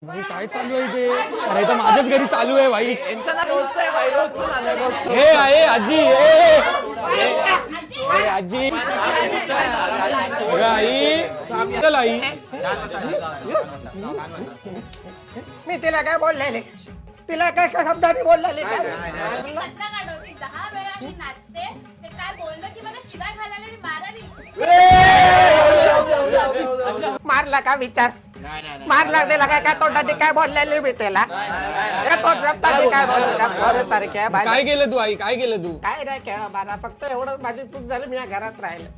भाई काय चालू आहे ते? अरे तर माझ्याच घरी चालू आहे भाई. हे आहे आजी. आजी आई चल आई. मी तिला काय बोललेले? तिला काय काय शब्दाने बोललेले? मारला का विचार? मारला त्याला काय काय तोंडाने काय बोललेले मी त्याला? तोंड शब्दाने काय बोलले का? बरं सारखे काय केलं तू आई? काय केलं तू? काय नाही खेळ बारा, फक्त एवढं माझी चूक झाली, मी या घरात राहिलं.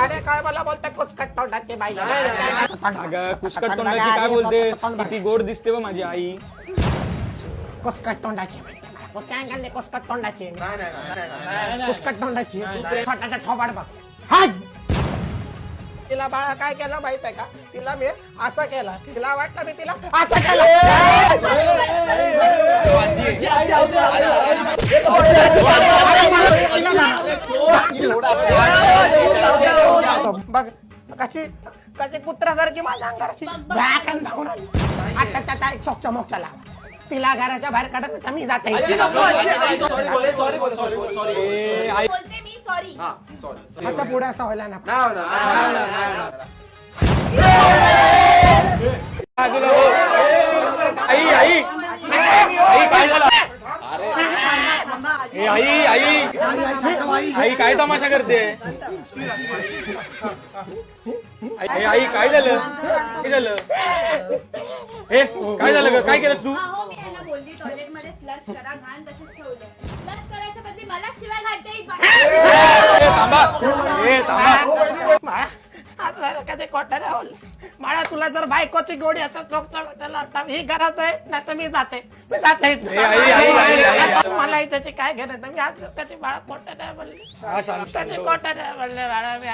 अरे काय मला बोलते कुचकट तोंडाची बाई? अगं कुचकट तोंडाची काय बोलतेस? किती गोड दिसते व माझी आई. कुचकट तोंडाची कुचकट तोंडाची कुचकट तोंडाची छोटाचा थोबाड बघ. तिला बाळा काय केलं माहित आहे का? तिला मी असं केलं, तिला वाटलं मी तिला असं केलं. बघ कशी कशी कुत्र्यासारखी माझ्या अंगारशी भ्याकन धावून आली. आता त्याचा एक सोक्ष मोक्ष लावा. तिला घराच्या बाहेर काढत मी जाते. आता पुढे असं व्हायला ना. आई आई आई काय झालं? आई आई आई काय तमाशा करते? आई काय झालं? काय झालं? हे काय झालं? काय केलंस तू? कधी कोटा मला तुला जर बायकोची गोडी असं चोखता ही घरात आहे ना तर मी जाते मला त्याची काय घेणं. मी आज कधी बाळा कोटा नाही बोलले, कधी कोटा नाही बोलले बाळा. मी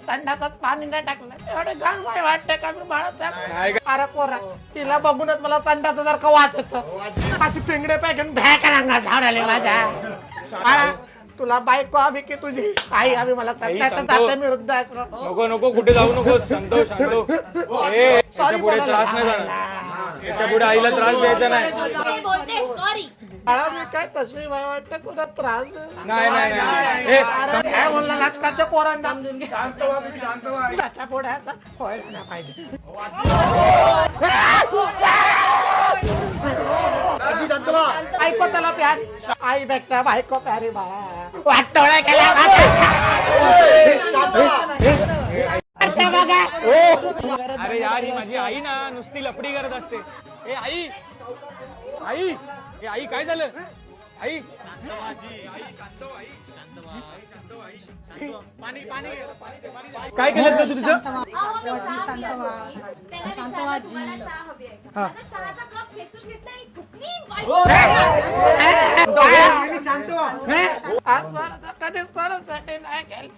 संडासात पाणी नाही टाकलं एवढं घाण वाय वाटतं का मी बाळा? अरे पोरा तिला बघूनच मला संडास जर का वाचत अशी पिंगडे पाहिजे भ्या करा झाडाले माझ्या. बाळा तुला बायको हवी की तुझी आई हवी? मला संडासात जाते मी वृद्ध असलो. नको नको कुठे जाऊ नको. शांतो शांतो. याच्या पुढे त्रास नाही जाणार. याच्या पुढे आईला त्रास द्यायचा नाही. मी काय तशी वाटतं तुला त्रास नाही नाही नाही. काय म्हणलं नाचकाच्या पोरांना त्याच्या पुढे आता व्हायला नाही पाहिजे. ऐको त्याला प्यार आई पेक्षा बायको प्यारी बाळा वाटोळा केला. अरे यार ही माझी आई ना नुसती लफडी करत असते. ए आई आई आई काय झालं? आई काय केलं तू तुझं? कधीच कोणासाठी नाही केलं.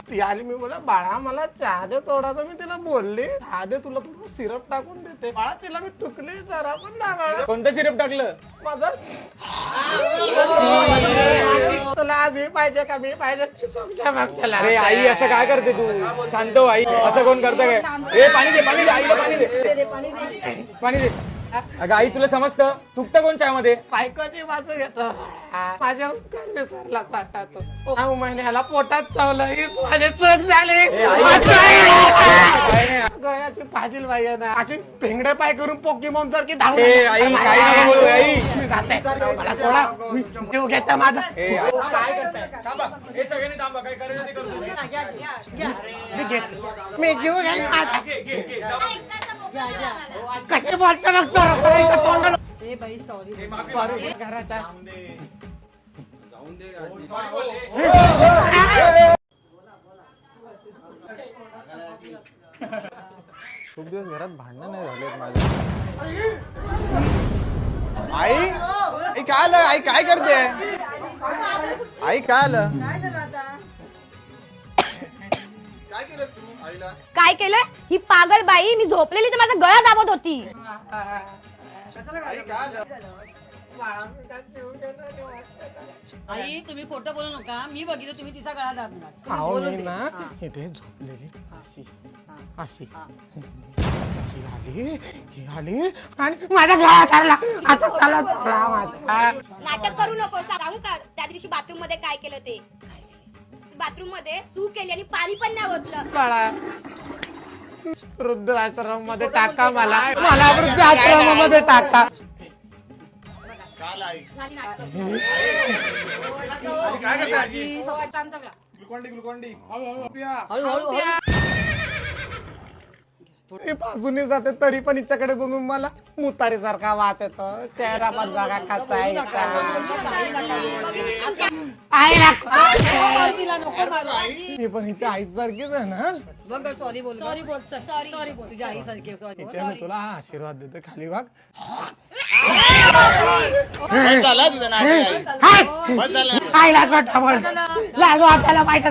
ती आली मी बोला बाळा मला चहा दे थोडासा. मी तिला बोलली चहा दे तुला थोडं सिरप टाकून देते. बाळा तिला मी चुकली जरा पण ना बाळा. कोणतं सिरप टाकलं? माझं तुला आज हे पाहिजे का मी पाहिजे? अरे आई असं काय करते तू? शांत हो आई. असं कोण करतं काय? ए पाणी दे पाणी दे आईला पाणी दे पाणी दे. अगं आई तुला समजतं चुकतं कोण चहामध्ये? बायकोची बाजू घेतो माझ्या विसरला वाटतो. 9 महिन्याला पोटात चावलं ही माझी चूक झाली. गयाची फाजील बाई आहे ना अशी पेंगडे पाय करून पोकीमॉन सारखी धावून. आई काय नका बोलू आई. मी जाते मला सोडा. मी जीव घेता माझा. मी जीव घेईन माझा. कसे बोलतो मग तोंडाला? सॉरी घराचा खूप दिवस घरात भांडणं नाही झालेत माझे. आई आई काय आलं? आई काय करते? आई काय आलं? काय केलं तू आईला? काय केलंय? ही पागल बाई मी झोपलेली तर माझा गळा दाबत होती. आई तुम्ही खोटं बोलू नका. मी बघितलं तुम्ही तिचा गळा दाबला. अहो मी ना इथे झोपलेली अशी अशी अशी आली ही आली आणि माझ्या गळा धरला. आता चला चला माझा नाटक करू नको. सांगू का त्या दिवशी बाथरूम मध्ये काय केलं ते? बाथरूम मध्ये सू केली आणि पाणी पण नाही ओतलं. बाळा वृद्धाश्रम मध्ये टाका मला मला वृद्धाश्रमामध्ये टाका. झाली नाटकं. काय करते आजी हो, शांत व्हा. ग्लुकोंडी मी बाजूने जाते तरी पण हिच्याकडे बघून मला मुतारी सारखा वास येतो. चेहरा पण बघा कसा आहे हिचा. आईला मी पण हिच्या आई सारखीच आहे ना. बघ सॉरी बोल. सॉरी बोल चल. सॉरी बोल. तुझ्या आई सारखी सॉरी. इथे मी तुला आशीर्वाद देते खाली वाग. झाला तुझं नाटक आईला खोटा बोल लाज वाटायला पाहिजे.